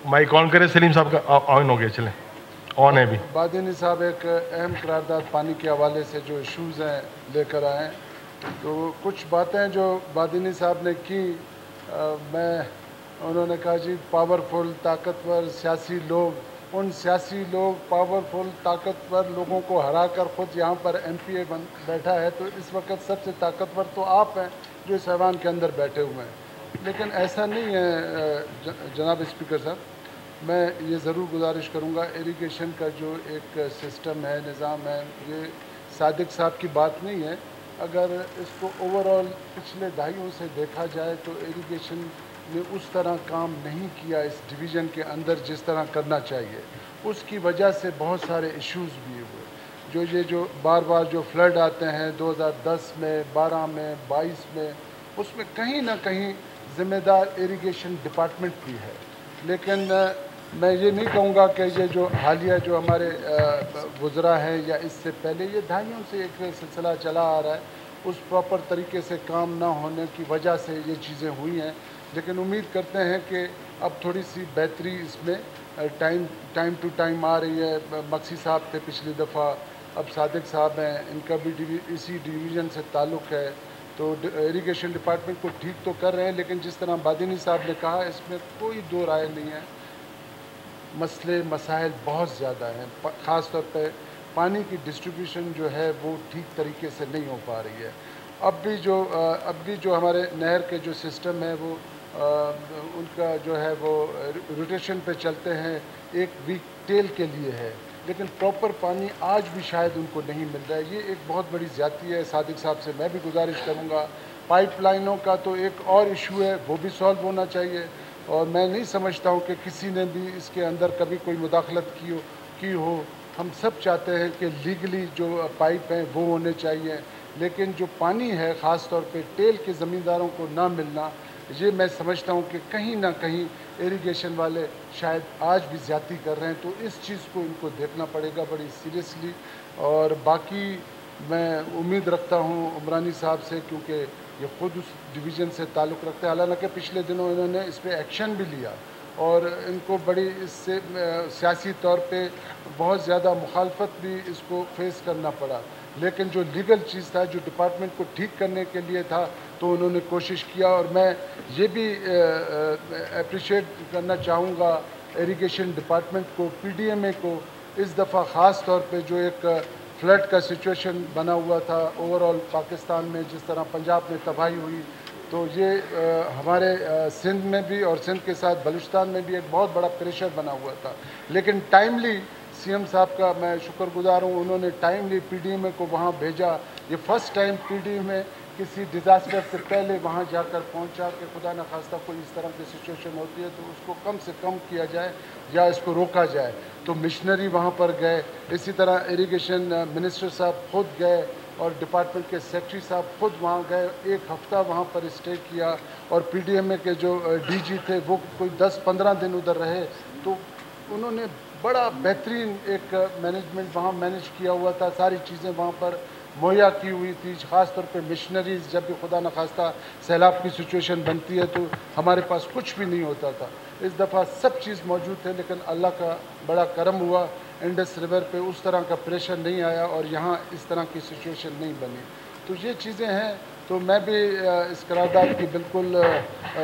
Mic on करें सलीम साहब का, ऑन हो गया, चलें, ऑन है अभी। बादिनी साहब एक अहम करारदाद पानी के हवाले से जो इश्यूज़ हैं लेकर आए, तो कुछ बातें जो बादिनी साहब ने की, उन्होंने कहा जी पावरफुल ताकतवर सियासी लोग, उन सियासी लोग पावरफुल ताकतवर लोगों को हरा कर ख़ुद यहाँ पर MPA बैठा है, तो इस वक्त सबसे ताकतवर तो आप हैं जो इस ऐवान के अंदर बैठे हुए हैं। लेकिन ऐसा नहीं है जनाब स्पीकर साहब, मैं ये ज़रूर गुजारिश करूँगा, इरिगेशन का जो एक सिस्टम है, निज़ाम है, ये सादिक साहब की बात नहीं है। अगर इसको ओवरऑल पिछले दहाइयों से देखा जाए तो इरिगेशन ने उस तरह काम नहीं किया इस डिवीज़न के अंदर जिस तरह करना चाहिए। उसकी वजह से बहुत सारे इश्यूज़ भी हुए, जो बार बार जो फ्लड आते हैं 2010 में, 12 में, 22 में, उसमें कहीं ना कहीं ज़िम्मेदार इरिगेशन डिपार्टमेंट भी है। लेकिन मैं ये नहीं कहूँगा कि ये जो हालिया जो हमारे गुज़रा है या इससे पहले, ये दहाइयों से एक सिलसिला चला आ रहा है, उस प्रॉपर तरीके से काम ना होने की वजह से ये चीज़ें हुई हैं। लेकिन उम्मीद करते हैं कि अब थोड़ी सी बेहतरी इसमें टाइम टू टाइम आ रही है। मक्सी साहब थे पिछली दफ़ा, अब सादिक साहब हैं, इनका भी इसी डिवीज़न से ताल्लुक़ है, तो इरिगेशन डिपार्टमेंट को ठीक तो कर रहे हैं। लेकिन जिस तरह बादिनी साहब ने कहा, इसमें कोई दो राय नहीं है, मसले मसाइल बहुत ज़्यादा हैं। ख़ास तौर पे पानी की डिस्ट्रीब्यूशन जो है वो ठीक तरीके से नहीं हो पा रही है। अब भी जो हमारे नहर के जो सिस्टम है वो उनका जो है वो रोटेशन पे चलते हैं, एक वीक टेल के लिए है, लेकिन प्रॉपर पानी आज भी शायद उनको नहीं मिल रहा है। ये एक बहुत बड़ी ज़्यादती है। सादिक साहब से मैं भी गुजारिश करूँगा, पाइपलाइनों का तो एक और इशू है, वो भी सॉल्व होना चाहिए। और मैं नहीं समझता हूँ कि किसी ने भी इसके अंदर कभी कोई मुदाखलत की हो। हम सब चाहते हैं कि लीगली जो पाइप हैं वो होने चाहिए, लेकिन जो पानी है ख़ास तौर पे टेल के ज़मींदारों को ना मिलना, ये मैं समझता हूँ कि कहीं ना कहीं इरिगेशन वाले शायद आज भी ज़्यादती कर रहे हैं। तो इस चीज़ को इनको देखना पड़ेगा बड़ी सीरियसली। और बाकी मैं उम्मीद रखता हूँ उमरानी साहब से, क्योंकि ये ख़ुद उस डिवीज़न से ताल्लुक़ रखते हैं। हालांकि पिछले दिनों इन्होंने इस पर एक्शन भी लिया और इनको बड़ी इससे सियासी तौर पे बहुत ज़्यादा मुखालफत भी इसको फेस करना पड़ा, लेकिन जो लीगल चीज़ था, जो डिपार्टमेंट को ठीक करने के लिए था, तो उन्होंने कोशिश किया। और मैं ये भी अप्रिशिएट करना चाहूँगा इरिगेशन डिपार्टमेंट को, PDMA को। इस दफ़ा ख़ास तौर पे जो एक फ्लड का सिचुएशन बना हुआ था ओवरऑल पाकिस्तान में, जिस तरह पंजाब में तबाही हुई, तो ये हमारे सिंध में भी और सिंध के साथ बलूचिस्तान में भी एक बहुत बड़ा प्रेशर बना हुआ था। लेकिन टाइमली CM साहब का मैं शुक्रगुजार हूँ, उन्होंने टाइमली PDMA को वहाँ भेजा। ये फर्स्ट टाइम PDMA किसी डिज़ास्टर से पहले वहाँ जाकर पहुँचा कि खुदा न खास्ता कोई इस तरह की सिचुएशन होती है तो उसको कम से कम किया जाए या इसको रोका जाए। तो मिशनरी वहाँ पर गए, इसी तरह इरिगेशन मिनिस्टर साहब खुद गए और डिपार्टमेंट के सेक्रेटरी साहब खुद वहाँ गए, एक हफ़्ता वहाँ पर स्टे किया। और PDMA के जो DG थे वो कोई 10-15 दिन उधर रहे, तो उन्होंने बड़ा बेहतरीन एक मैनेजमेंट वहाँ मैनेज किया हुआ था। सारी चीज़ें वहाँ पर मुहैया की हुई थी। ख़ास तौर पे मिशनरीज़, जब भी खुदा न खास्ता सैलाब की सिचुएशन बनती है तो हमारे पास कुछ भी नहीं होता था। इस दफ़ा सब चीज़ मौजूद थे, लेकिन अल्लाह का बड़ा करम हुआ, इंडस रिवर पे उस तरह का प्रेशर नहीं आया और यहाँ इस तरह की सिचुएशन नहीं बनी। तो ये चीज़ें हैं, तो मैं भी इस करारदाद की बिल्कुल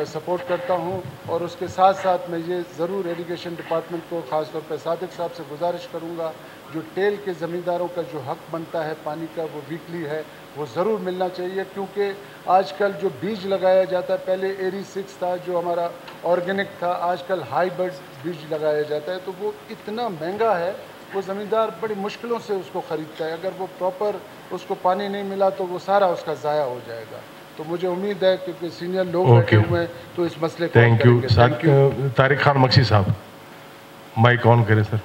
सपोर्ट करता हूँ। और उसके साथ साथ मैं ये ज़रूर इरिगेशन डिपार्टमेंट को, ख़ास तौर पर सादिक साहब से गुजारिश करूँगा, जो टेल के ज़मींदारों का जो हक़ बनता है पानी का, वो वीकली है, वो ज़रूर मिलना चाहिए। क्योंकि आजकल जो बीज लगाया जाता है, पहले एरी 6 था जो हमारा ऑर्गेनिक था, आजकल हाइब्रिड बीज लगाया जाता है, तो वो इतना महंगा है, वो ज़मींदार बड़ी मुश्किलों से उसको ख़रीदता है। अगर वो प्रॉपर उसको पानी नहीं मिला तो वो सारा उसका ज़ाया हो जाएगा। तो मुझे उम्मीद है क्योंकि सीनियर लोग बैठे हुए हैं तो इस मसले को थैंक यू। तारिक खान मक्सी साहब, माइक ऑन करें सर।